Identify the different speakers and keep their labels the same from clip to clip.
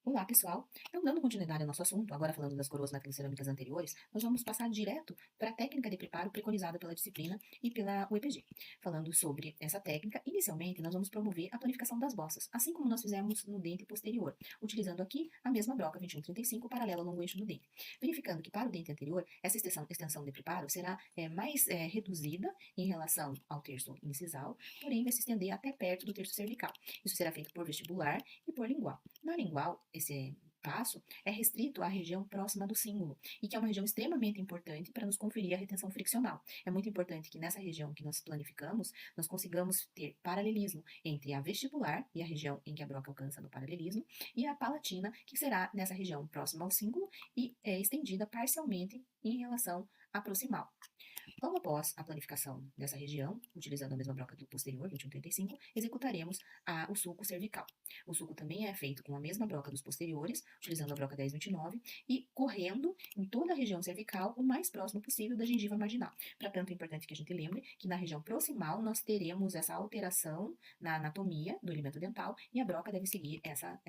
Speaker 1: Olá, pessoal! Então, dando continuidade ao nosso assunto, agora falando das coroas naquelas cerâmicas anteriores, nós vamos passar direto para a técnica de preparo preconizada pela disciplina e pela UEPG. Falando sobre essa técnica, inicialmente nós vamos promover a planificação das bossas, assim como nós fizemos no dente posterior, utilizando aqui a mesma broca 2135 paralela ao longo eixo do dente. Verificando que para o dente anterior, essa extensão de preparo será mais reduzida em relação ao terço incisal, porém vai se estender até perto do terço cervical. Isso será feito por vestibular e por lingual. Na lingual, esse passo é restrito à região próxima do símbolo, e que é uma região extremamente importante para nos conferir a retenção friccional. É muito importante que nessa região que nós planificamos, nós consigamos ter paralelismo entre a vestibular e a região em que a broca alcança no paralelismo, e a palatina, que será nessa região próxima ao símbolo e é estendida parcialmente em relação à proximal. Logo após a planificação dessa região, utilizando a mesma broca do posterior, 2135, executaremos o sulco cervical. O sulco também é feito com a mesma broca dos posteriores, utilizando a broca 1029, e correndo em toda a região cervical o mais próximo possível da gengiva marginal. Para tanto, é importante que a gente lembre que na região proximal nós teremos essa alteração na anatomia do elemento dental, e a broca deve seguir essa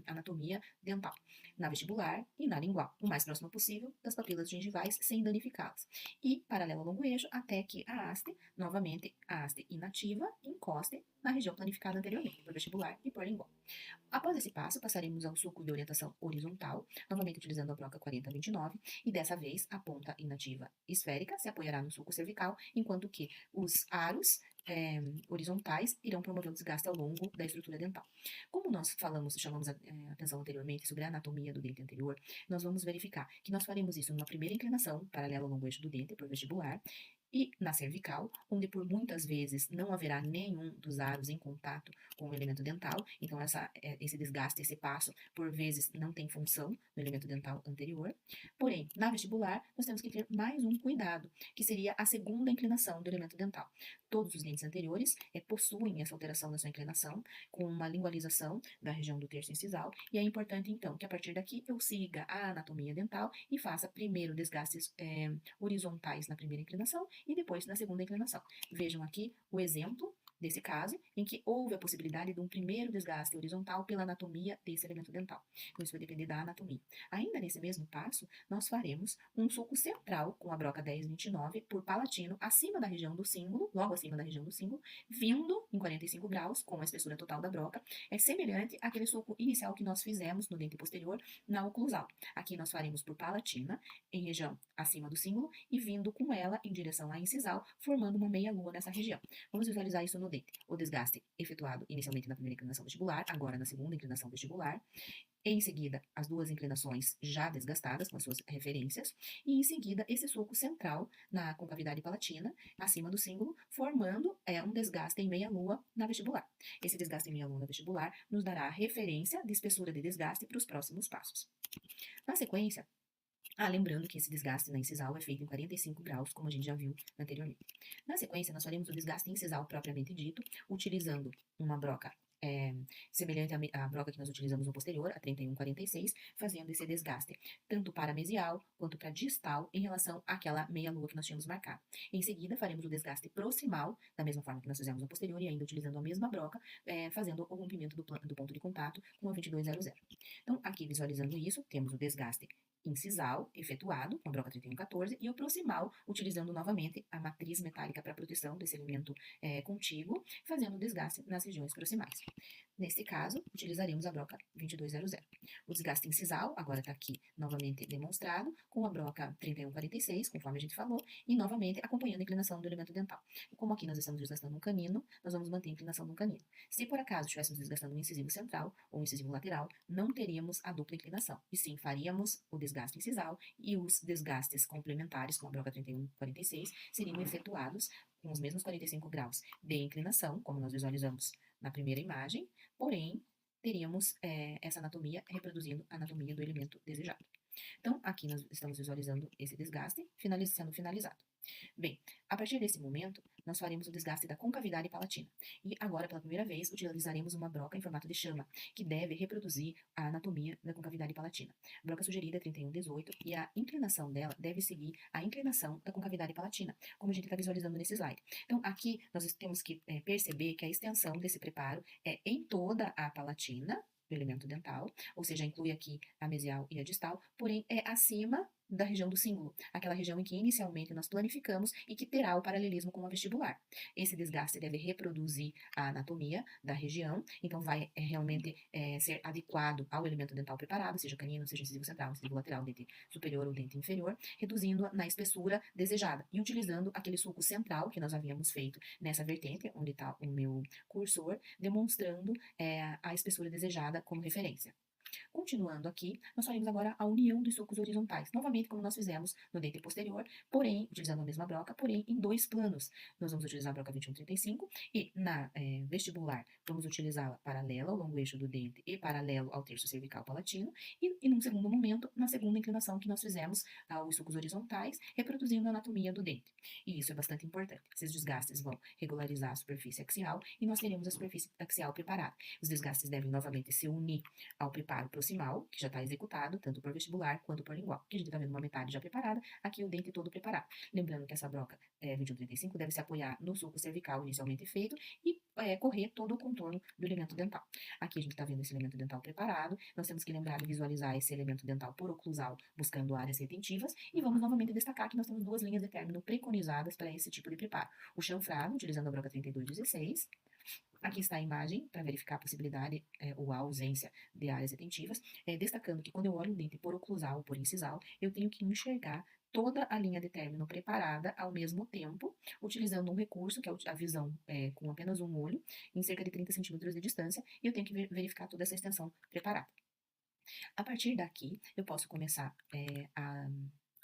Speaker 1: anatomia dental na vestibular e na lingual, o mais próximo possível das papilas gengivais sem danificá-las. E paralelo ao longo eixo até que a haste, novamente a haste inativa, encoste na região planificada anteriormente, por vestibular e por lingual. Após esse passo, passaremos ao sulco de orientação horizontal, novamente utilizando a broca 4029, e dessa vez a ponta inativa esférica se apoiará no sulco cervical, enquanto que os aros horizontais irão promover o desgaste ao longo da estrutura dental. Como nós chamamos a atenção anteriormente sobre a anatomia do dente anterior, nós vamos verificar que nós faremos isso numa primeira inclinação, paralela ao longo eixo do dente, por vestibular, e na cervical, onde por muitas vezes não haverá nenhum dos aros em contato com o elemento dental, então esse desgaste, esse passo, por vezes não tem função no elemento dental anterior. Porém, na vestibular, nós temos que ter mais um cuidado, que seria a segunda inclinação do elemento dental. Todos os dentes anteriores possuem essa alteração da sua inclinação, com uma lingualização da região do terço incisal, e é importante, então, que a partir daqui eu siga a anatomia dental e faça primeiro desgastes horizontais na primeira inclinação e depois na segunda inclinação. Vejam aqui o exemplo desse caso, em que houve a possibilidade de um primeiro desgaste horizontal pela anatomia desse elemento dental. Então, isso vai depender da anatomia. Ainda nesse mesmo passo, nós faremos um sulco central com a broca 1029 por palatino, acima da região do símbolo, logo acima da região do símbolo, vindo em 45 graus, com a espessura total da broca, é semelhante àquele sulco inicial que nós fizemos no dente posterior na oclusal. Aqui nós faremos por palatina, em região acima do símbolo, e vindo com ela em direção à incisal, formando uma meia-lua nessa região. Vamos visualizar isso no dente. O desgaste efetuado inicialmente na primeira inclinação vestibular, agora na segunda inclinação vestibular. Em seguida, as duas inclinações já desgastadas com as suas referências. E em seguida, esse sulco central na concavidade palatina, acima do símbolo, formando um desgaste em meia-lua na vestibular. Esse desgaste em meia-lua na vestibular nos dará a referência de espessura de desgaste para os próximos passos. Na sequência, lembrando que esse desgaste na incisal é feito em 45 graus, como a gente já viu anteriormente. Na sequência, nós faremos o desgaste incisal propriamente dito, utilizando uma broca semelhante à broca que nós utilizamos no posterior, a 3146, fazendo esse desgaste tanto para mesial quanto para distal em relação àquela meia-lua que nós tínhamos marcado. Em seguida, faremos o desgaste proximal, da mesma forma que nós fizemos no posterior, e ainda utilizando a mesma broca, fazendo o rompimento do ponto de contato com a 2200. Então, aqui visualizando isso, temos o desgaste incisal efetuado com a broca 3114 e o proximal utilizando novamente a matriz metálica para proteção desse elemento contíguo, fazendo o desgaste nas regiões proximais. Neste caso, utilizaremos a broca 2200. O desgaste incisal agora está aqui novamente demonstrado com a broca 3146, conforme a gente falou, e novamente acompanhando a inclinação do elemento dental. Como aqui nós estamos desgastando um canino, nós vamos manter a inclinação do canino. Se por acaso estivéssemos desgastando um incisivo central ou um incisivo lateral, não teríamos a dupla inclinação, e sim faríamos o desgaste incisal e os desgastes complementares com a broca 3146 seriam efetuados com os mesmos 45 graus de inclinação, como nós visualizamos na primeira imagem, porém teríamos essa anatomia reproduzindo a anatomia do elemento desejado. Então, aqui nós estamos visualizando esse desgaste sendo finalizado. Bem, a partir desse momento, nós faremos o desgaste da concavidade palatina. E agora, pela primeira vez, utilizaremos uma broca em formato de chama, que deve reproduzir a anatomia da concavidade palatina. A broca sugerida é 3118 e a inclinação dela deve seguir a inclinação da concavidade palatina, como a gente está visualizando nesse slide. Então, aqui nós temos que perceber que a extensão desse preparo é em toda a palatina, do elemento dental, ou seja, inclui aqui a mesial e a distal, porém é acima da região do cíngulo, aquela região em que inicialmente nós planificamos e que terá o paralelismo com a vestibular. Esse desgaste deve reproduzir a anatomia da região, então vai realmente ser adequado ao elemento dental preparado, seja canino, seja incisivo central, incisivo lateral, dente superior ou dente inferior, reduzindo na espessura desejada e utilizando aquele sulco central que nós havíamos feito nessa vertente, onde está o meu cursor, demonstrando a espessura desejada como referência. Continuando aqui, nós faremos agora a união dos sulcos horizontais, novamente como nós fizemos no dente posterior, porém, utilizando a mesma broca, porém em dois planos. Nós vamos utilizar a broca 2135 e na vestibular vamos utilizá-la paralela ao longo eixo do dente e paralelo ao terço cervical palatino e num segundo momento, na segunda inclinação que nós fizemos aos sulcos horizontais, reproduzindo a anatomia do dente. E isso é bastante importante. Esses desgastes vão regularizar a superfície axial e nós teremos a superfície axial preparada. Os desgastes devem novamente se unir ao preparo proximal, que já está executado, tanto por vestibular quanto por lingual. Aqui a gente está vendo uma metade já preparada, aqui o dente todo preparado. Lembrando que essa broca 2135 deve se apoiar no sulco cervical inicialmente feito e correr todo o contorno do elemento dental. Aqui a gente está vendo esse elemento dental preparado, nós temos que lembrar de visualizar esse elemento dental por oclusal, buscando áreas retentivas, e vamos novamente destacar que nós temos duas linhas de término preconizadas para esse tipo de preparo. O chanfrado, utilizando a broca 3216, aqui está a imagem para verificar a possibilidade ou a ausência de áreas retentivas, destacando que quando eu olho o dente por oclusal ou por incisal, eu tenho que enxergar toda a linha de término preparada ao mesmo tempo, utilizando um recurso, que é a visão com apenas um olho, em cerca de 30 centímetros de distância, e eu tenho que verificar toda essa extensão preparada. A partir daqui, eu posso começar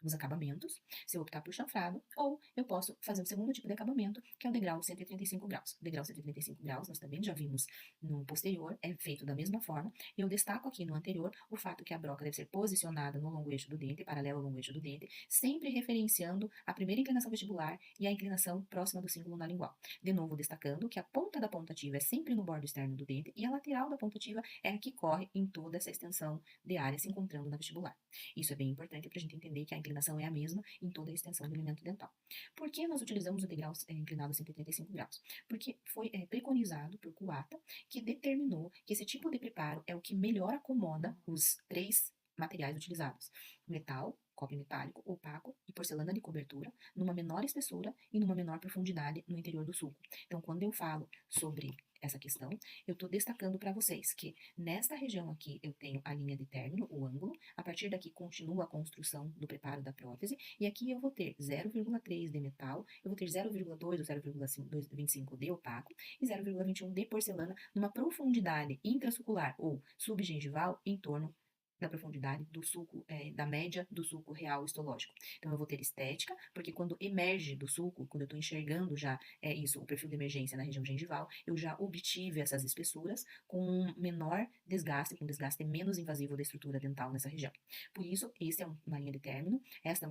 Speaker 1: os acabamentos, se eu optar por chanfrado, ou eu posso fazer o segundo tipo de acabamento, que é o degrau 135 graus. O degrau 135 graus, nós também já vimos no posterior, é feito da mesma forma, e eu destaco aqui no anterior o fato que a broca deve ser posicionada no longo eixo do dente, paralelo ao longo eixo do dente, sempre referenciando a primeira inclinação vestibular e a inclinação próxima do cíngulo na lingual. De novo, destacando que a ponta da pontativa é sempre no bordo externo do dente, e a lateral da pontativa é a que corre em toda essa extensão de área se encontrando na vestibular. Isso é bem importante para a gente entender que a inclinação é a mesma em toda a extensão do elemento dental. Por que nós utilizamos o degrau inclinado a 135 graus? Porque foi preconizado por Kuata, que determinou que esse tipo de preparo é o que melhor acomoda os três materiais utilizados: metal, cobre metálico, opaco e porcelana de cobertura, numa menor espessura e numa menor profundidade no interior do sulco. Então, quando eu falo sobre essa questão, eu estou destacando para vocês que nesta região aqui eu tenho a linha de término, o ângulo, a partir daqui continua a construção do preparo da prótese, e aqui eu vou ter 0,3 de metal, eu vou ter 0,2 ou 0,25 de opaco e 0,21 de porcelana numa profundidade intrasulcular ou subgengival em torno da profundidade do sulco, da média do sulco real histológico. Então, eu vou ter estética, porque quando emerge do sulco, quando eu estou enxergando já isso, o perfil de emergência na região gengival, eu já obtive essas espessuras com um menor desgaste, com um desgaste menos invasivo da estrutura dental nessa região. Por isso, esta é uma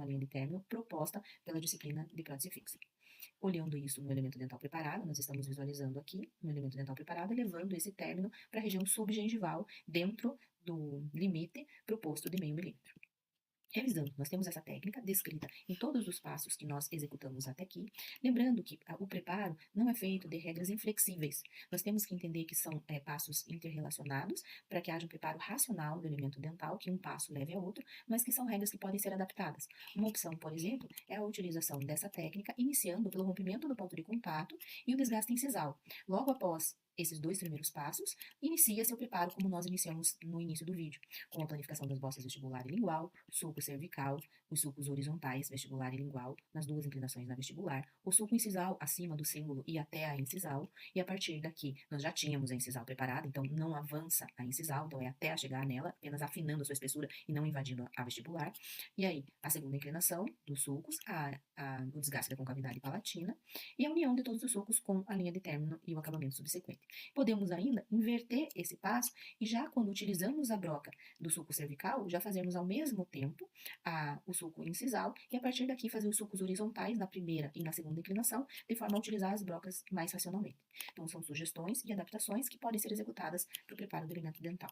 Speaker 1: linha de término proposta pela disciplina de prótese fixa. Olhando isso no elemento dental preparado, nós estamos visualizando aqui no elemento dental preparado, levando esse término para a região subgengival, dentro do limite proposto de meio milímetro. Revisando, nós temos essa técnica descrita em todos os passos que nós executamos até aqui, lembrando que o preparo não é feito de regras inflexíveis. Nós temos que entender que são passos interrelacionados para que haja um preparo racional do elemento dental, que um passo leve ao outro, mas que são regras que podem ser adaptadas. Uma opção, por exemplo, é a utilização dessa técnica, iniciando pelo rompimento do ponto de contato e o desgaste incisal. Logo após esses dois primeiros passos, inicia-se o preparo como nós iniciamos no início do vídeo, com a planificação das bostas vestibular e lingual, sulco cervical, os sulcos horizontais, vestibular e lingual, nas duas inclinações na vestibular, o sulco incisal acima do cíngulo e até a incisal, e a partir daqui nós já tínhamos a incisal preparada, então não avança a incisal, então é até a chegar nela, apenas afinando a sua espessura e não invadindo a vestibular, e aí a segunda inclinação dos sulcos, o desgaste da concavidade palatina, e a união de todos os sulcos com a linha de término e o acabamento subsequente. Podemos ainda inverter esse passo e já quando utilizamos a broca do sulco cervical, já fazermos ao mesmo tempo o sulco incisal e a partir daqui fazer os sulcos horizontais na primeira e na segunda inclinação, de forma a utilizar as brocas mais racionalmente. Então, são sugestões e adaptações que podem ser executadas para o preparo do elemento dental,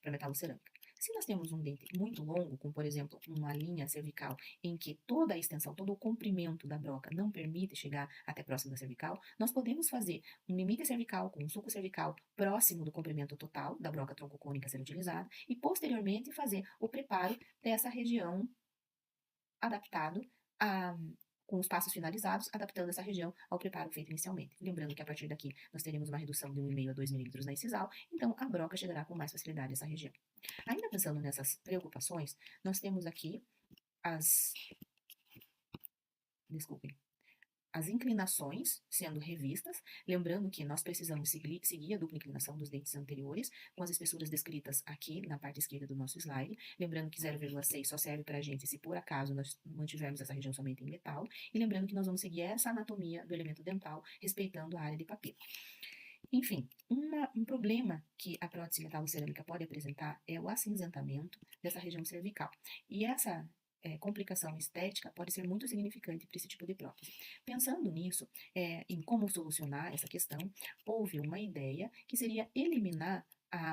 Speaker 1: para metalocerâmica. Se nós temos um dente muito longo, como por exemplo uma linha cervical, em que toda a extensão, todo o comprimento da broca não permite chegar até próximo da cervical, nós podemos fazer um limite cervical com um sulco cervical próximo do comprimento total da broca troncocônica a ser utilizada e posteriormente fazer o preparo dessa região adaptado a, com os passos finalizados, adaptando essa região ao preparo feito inicialmente. Lembrando que a partir daqui nós teremos uma redução de 1,5 a 2 milímetros na incisal, então a broca chegará com mais facilidade a essa região. Ainda pensando nessas preocupações, nós temos aqui as, desculpem, as inclinações sendo revistas, lembrando que nós precisamos seguir a dupla inclinação dos dentes anteriores, com as espessuras descritas aqui na parte esquerda do nosso slide, lembrando que 0,6 só serve para a gente se por acaso nós mantivermos essa região somente em metal, e lembrando que nós vamos seguir essa anatomia do elemento dental, respeitando a área de papel. Enfim, um problema que a prótese metalocerâmica pode apresentar é o acinzentamento dessa região cervical. E essa complicação estética pode ser muito significante para esse tipo de prótese. Pensando nisso, em como solucionar essa questão, houve uma ideia que seria eliminar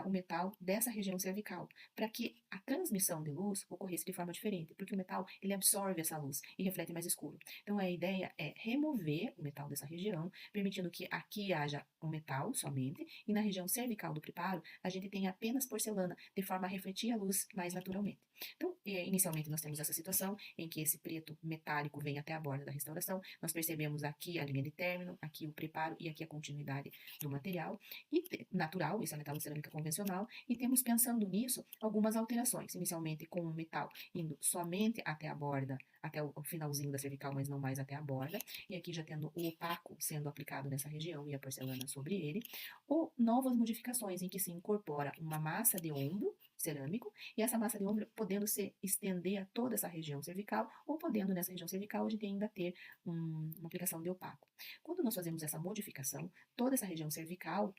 Speaker 1: o metal dessa região cervical, para que a transmissão de luz ocorresse de forma diferente, porque o metal ele absorve essa luz e reflete mais escuro. Então a ideia é remover o metal dessa região, permitindo que aqui haja o metal somente, e na região cervical do preparo a gente tem apenas porcelana, de forma a refletir a luz mais naturalmente. Então, inicialmente nós temos essa situação em que esse preto metálico vem até a borda da restauração, nós percebemos aqui a linha de término, aqui o preparo e aqui a continuidade do material, e natural, isso é metalocerâmica convencional, e temos pensando nisso algumas alterações, inicialmente com o metal indo somente até a borda, até o finalzinho da cervical, mas não mais até a borda, e aqui já tendo o opaco sendo aplicado nessa região e a porcelana sobre ele, ou novas modificações em que se incorpora uma massa de ombro cerâmico, e essa massa de ombro podendo se estender a toda essa região cervical, ou podendo nessa região cervical a gente ainda ter uma aplicação de opaco. Quando nós fazemos essa modificação, toda essa região cervical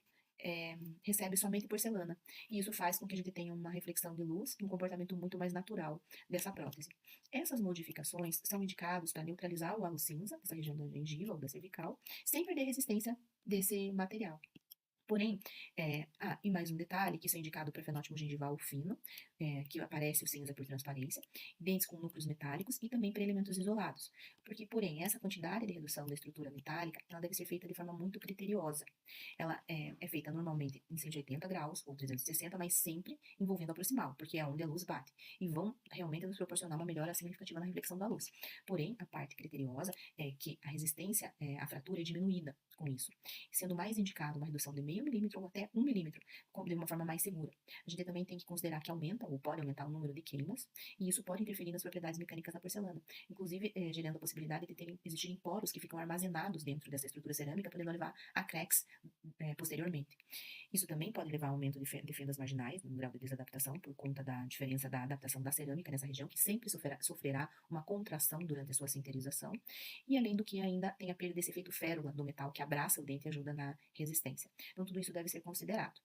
Speaker 1: recebe somente porcelana, e isso faz com que a gente tenha uma reflexão de luz e um comportamento muito mais natural dessa prótese. Essas modificações são indicadas para neutralizar o halo cinza, essa região da gengiva ou da cervical, sem perder resistência desse material. Porém, e mais um detalhe, que isso é indicado para fenótipo gengival fino, que aparece o cinza por transparência, dentes com núcleos metálicos e também para elementos isolados. Porque, porém, essa quantidade de redução da estrutura metálica, ela deve ser feita de forma muito criteriosa. Ela é feita normalmente em 180 graus ou 360, mas sempre envolvendo a proximal, porque é onde a luz bate. E vão realmente nos proporcionar uma melhora significativa na reflexão da luz. Porém, a parte criteriosa é que a resistência à fratura é diminuída com isso, sendo mais indicado uma redução de meio milímetro ou até 1 milímetro, de uma forma mais segura. A gente também tem que considerar que aumenta ou pode aumentar o número de queimas, e isso pode interferir nas propriedades mecânicas da porcelana, inclusive gerando a possibilidade de existirem poros que ficam armazenados dentro dessa estrutura cerâmica, podendo levar a cracks posteriormente. Isso também pode levar a aumento de fendas marginais, no grau de desadaptação, por conta da diferença da adaptação da cerâmica nessa região, que sempre sofrerá uma contração durante a sua sinterização, e além do que ainda tem a perda desse efeito férula do metal, que abraça o dente e ajuda na resistência. Então, tudo isso deve ser considerado.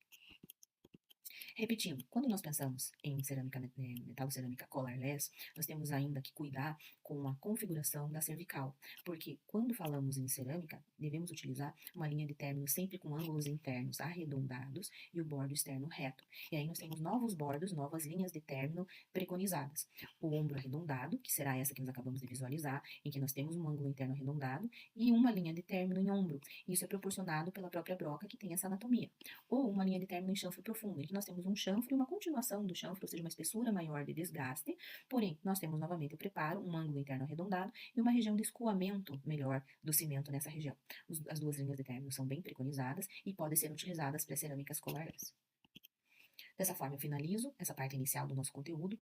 Speaker 1: Repetindo, quando nós pensamos em cerâmica, metalocerâmica colorless, nós temos ainda que cuidar com a configuração da cervical, porque quando falamos em cerâmica, devemos utilizar uma linha de término sempre com ângulos internos arredondados e o bordo externo reto. E aí nós temos novos bordos, novas linhas de término preconizadas. O ombro arredondado, que será essa que nós acabamos de visualizar, em que nós temos um ângulo interno arredondado e uma linha de término em ombro. Isso é proporcionado pela própria broca, que tem essa anatomia. Ou uma linha de término em chanfro profundo, em que nós temos um chanfro e uma continuação do chanfro, ou seja, uma espessura maior de desgaste, porém, nós temos novamente o preparo, um ângulo interno arredondado e uma região de escoamento melhor do cimento nessa região. As duas linhas de término são bem preconizadas e podem ser utilizadas para cerâmicas colorless. Dessa forma, eu finalizo essa parte inicial do nosso conteúdo.